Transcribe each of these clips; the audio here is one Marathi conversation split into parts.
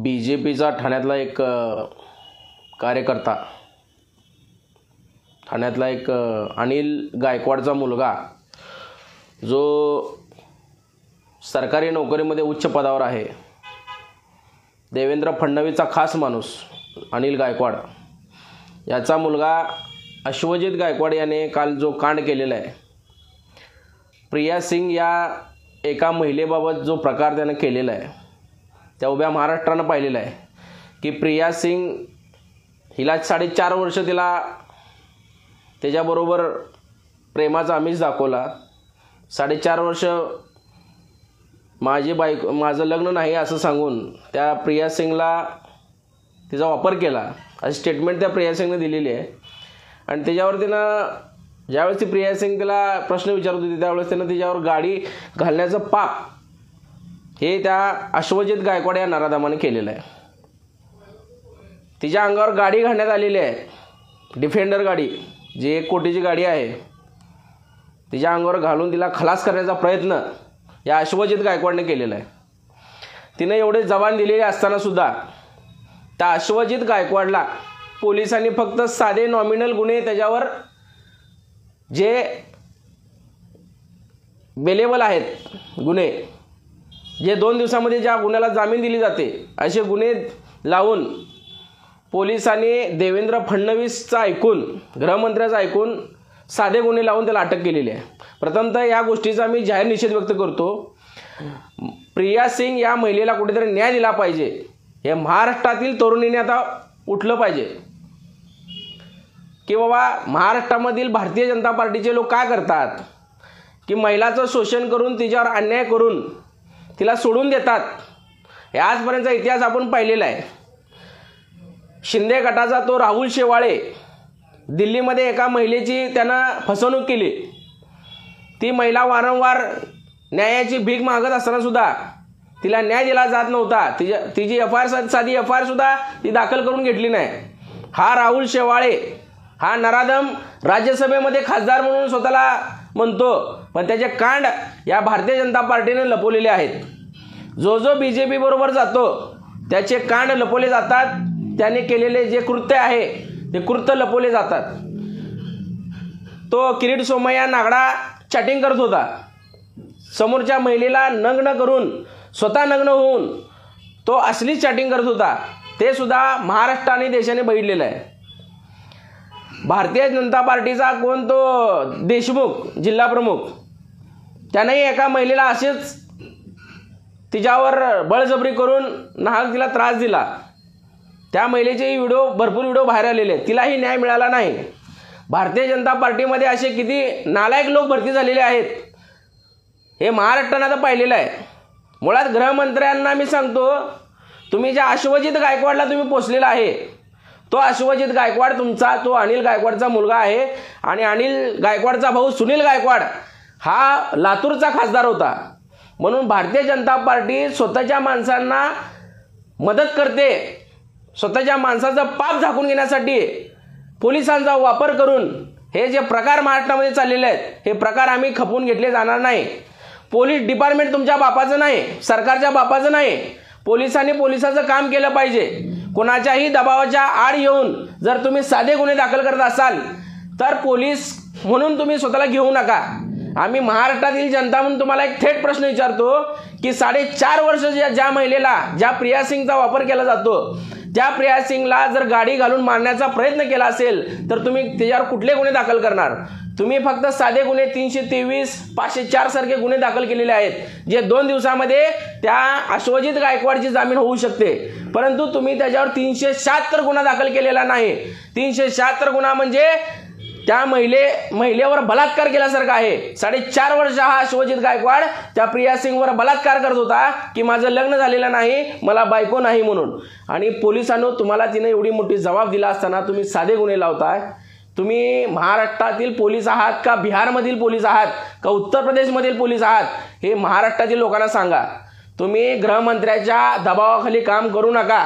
BJPचा ठाण्यातला एक कार्यकर्ता, ठाण्यातला एक अनिल गायकवाडचा मुलगा जो सरकारी नोकरीमध्ये उच्च पदावर आहे, देवेंद्र फडणवीसचा खास माणूस अनिल गायकवाड, याचा मुलगा अश्वजित गायकवाड याने काल जो कांड केलेला आहे, प्रिया सिंग या एका महिलेबाबत जो प्रकार त्याने केलेला आहे, त्या उभ्या महाराष्ट्रानं पाहिलेला आहे की प्रिया सिंग हिला 4.5 वर्ष तिला त्याच्याबरोबर प्रेमाचा आमिष दाखवला. 4.5 वर्ष माझं लग्न नाही असं सांगून त्या प्रिया सिंगला तिचा वापर केला अशी स्टेटमेंट त्या प्रिया सिंगने दिलेली आहे. आणि त्याच्यावर तिनं ज्यावेळेस ती प्रिया सिंग तिला प्रश्न विचारत होती त्यावेळेस त्यानं तिच्यावर गाडी घालण्याचं पाप हे त्या अश्वजित गायकवाड या नराधमाने केलेलं आहे. तिच्या अंगावर गाडी घालण्यात आलेली आहे, डिफेंडर गाडी, जी 1 कोटीची गाडी आहे, तिच्या अंगावर घालून तिला खलास करण्याचा प्रयत्न या अश्वजित गायकवाडने केलेला आहे. तिनं एवढे जबान दिलेले असतानासुद्धा त्या अश्वजित गायकवाडला पोलिसांनी फक्त साधे नॉमिनल गुन्हे त्याच्यावर जे बेलेबल आहेत गुन्हे, जे 2 दिवसामध्ये ज्या गुन्ह्याला जामीन दिली जाते असे गुन्हे लावून पोलिसांनी देवेंद्र फडणवीसचा ऐकून, गृहमंत्र्याचा ऐकून साधे गुन्हे लावून त्याला अटक केलेली आहे. प्रथमतः या गोष्टीचा मी जाहीर निषेध व्यक्त करतो. प्रिया सिंग या महिलेला कुठेतरी न्याय दिला पाहिजे. हे महाराष्ट्रातील तरुणीने आता उठलं पाहिजे की बाबा महाराष्ट्रामधील भारतीय जनता पार्टीचे लोक काय करतात की महिलाचं शोषण करून तिच्यावर अन्याय करून तिला सोडून देतात. हे आजपर्यंतचा इतिहास आपण पाहिलेला आहे. शिंदे गटाचा तो राहुल शेवाळे दिल्लीमध्ये एका महिलेची त्यानं फसवणूक केली. ती महिला वारंवार न्यायाची भीक मागत असतानासुद्धा तिला न्याय दिला जात नव्हता. तिची साधी FIR सुद्धा ती दाखल करून घेतली नाही. हा राहुल शेवाळे हा नराधम राज्यसभेमध्ये खासदार म्हणून स्वतःला म्हणतो, पण त्याचे कांड या भारतीय जनता पार्टीने लपवलेले आहेत. जो BJP बरोबर जातो त्याचे कांड लपवले जातात. त्याने केलेले जे कृत्य आहे ते कृत्य लपवले जातात. तो किरीट सोमय्या नागडा चॅटिंग करत होता. समोरच्या महिलेला नग्न करून स्वतः नग्न होऊन तो असली चॅटिंग करत होता. ते सुद्धा महाराष्ट्र आणि देशाने बघितलेलं आहे. भारतीय जनता पार्टीचा कोण तो देशमुख जिल्हा प्रमुख, त्यानेही एका महिलेला असेच तिच्यावर बळजबरी करून नाहक तिला त्रास दिला. त्या महिलेचे भरपूर व्हिडिओ बाहेर आलेले आहेत. तिलाही न्याय मिळाला नाही. भारतीय जनता पार्टीमध्ये असे किती नालायक लोक भरती झालेले आहेत हे महाराष्ट्रानं आता पाहिलेलं आहे. मुळात गृहमंत्र्यांना मी सांगतो, तुम्ही ज्या अश्वजित गायकवाडला तुम्ही पोचलेला आहे, तो अश्वजित गायकवाड तुमचा तो अनिल गायकवाडचा मुलगा आहे. आणि अनिल गायकवाडचा भाऊ सुनील गायकवाड हा लातूरचा खासदार होता. म्हणून भारतीय जनता पार्टी स्वतःच्या माणसांना मदत करते. स्वतःच्या माणसाचं पाप झाकून घेण्यासाठी पोलिसांचा वापर करून हे जे प्रकार महाराष्ट्रामध्ये चाललेले आहेत, हे प्रकार आम्ही खपवून घेतले जाणार नाही. पोलीस डिपार्टमेंट तुमच्या बापाचं नाही, सरकारच्या बापाचं नाही. पोलिसांनी पोलिसाचं काम केलं पाहिजे. कोणाच्याही दबावाच्या आड येऊन जर तुम्ही साधे गुन्हे दाखल करत असाल तर पोलीस म्हणून तुम्ही स्वतःला घेऊ नका. आम्ही महाराष्ट्रातील जनता म्हणून तुम्हाला एक थेट प्रश्न विचारतो की 4.5 वर्ष ज्या महिलेला, ज्या प्रिया सिंगचा वापर केला जातो, त्या प्रिया सिंगला जर गाडी घालून मारण्याचा प्रयत्न केला असेल तर तुम्ही त्याच्यावर कुठले गुन्हे दाखल करणार? तुम्ही फक्त साधे गुन्हे 323, 504 सारखे गुन्हे दाखल केलेले आहेत, जे 2 दिवसामध्ये त्या अश्वजित गायकवाडची जामीन होऊ शकते. परंतु तुम्ही त्याच्यावर 376 गुन्हा दाखल केलेला नाही. 376 गुन्हा म्हणजे त्या महिलेवर बलात्कार केल्यासारखं आहे. 4.5 वर्ष हा अश्वजित गायकवाड त्या प्रिया सिंगवर बलात्कार करत होता की माझं लग्न झालेलं नाही, मला बायको नाही म्हणून. आणि पोलिसांनो तुम्हाला तिने एवढी मोठी जबाब दिला असताना तुम्ही साधे गुन्हे लावताय. तुम्ही महाराष्ट्रातील पोलीस आहात का बिहारमधील पोलीस आहात का उत्तर प्रदेशमधील पोलीस आहात हे महाराष्ट्रातील लोकांना सांगा. तुम्ही गृहमंत्र्याच्या दबावाखाली काम करू नका.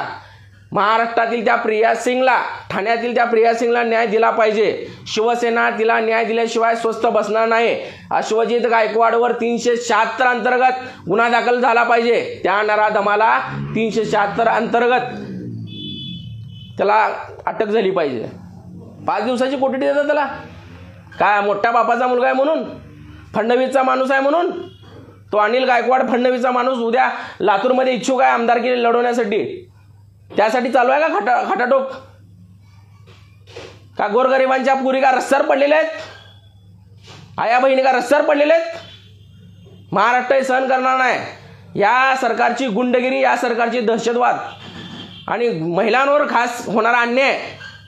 महाराष्ट्रातील त्या प्रिया सिंगला, ठाण्यातील त्या प्रिया सिंगला न्याय दिला पाहिजे. शिवसेना तिला न्याय दिल्याशिवाय स्वस्थ बसणार नाही. अश्वजित गायकवाडवर 376 अंतर्गत गुन्हा दाखल झाला पाहिजे. त्या नराधमाला 376 अंतर्गत त्याला अटक झाली पाहिजे. 5 दिवसाची कोठडी देतात त्याला. काय मोठ्या बापाचा मुलगा आहे म्हणून, फडणवीसचा माणूस आहे म्हणून. तो अनिल गायकवाड फडणवीसचा माणूस उद्या लातूरमध्ये इच्छुक आहे आमदारकी लढवण्यासाठी. त्यासाठी चालू आहे का खटाटोप? का गोरगरिबांच्या पुरी का रस्त्यावर पडलेल्या आहेत? आया बहिणी का रस्त्यावर पडलेल्या आहेत? महाराष्ट्र सहन करणार नाही. या सरकारची गुंडगिरी, या सरकारची दहशतवाद आणि महिलांवर खास होणारा अन्याय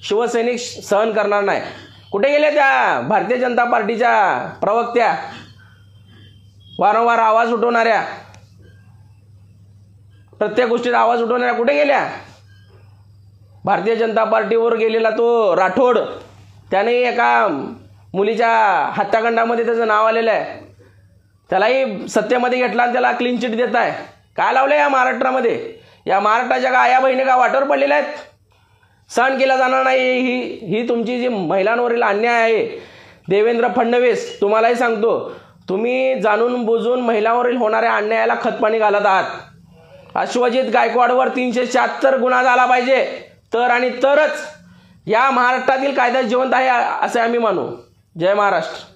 शिवसैनिक सहन करणार नाही. कुठे गेले त्या भारतीय जनता पार्टीच्या प्रवक्त्या, वारंवार आवाज उठवणाऱ्या, प्रत्येक गोष्टीत आवाज उठवणाऱ्या कुठे गेल्या? भारतीय जनता पार्टीवर गेलेला तो राठोड, त्याने एका मुलीच्या हत्याकांडामध्ये त्याचं नाव आलेलं आहे. त्यालाही सत्तेमध्ये घेतला आणि त्याला क्लीन चिट देत आहे. काय लावलं या महाराष्ट्रामध्ये? या महाराष्ट्राच्या का आया बहिणी का वाटेवर पडलेल्या आहेत? सहन केला जाणार नाही. ही तुमची जी महिलांवरील अन्याय आहे. देवेंद्र फडणवीस, तुम्हालाही सांगतो, तुम्ही जाणून बुजून महिलांवरील होणाऱ्या अन्यायाला खतपाणी घालत आहात. अश्वजित गायकवाडवर 376 गुन्हा झाला पाहिजे, तर आणि तरच या महाराष्ट्रातील कायदा जिवंत आहे असे आम्ही मानू. जय महाराष्ट्र.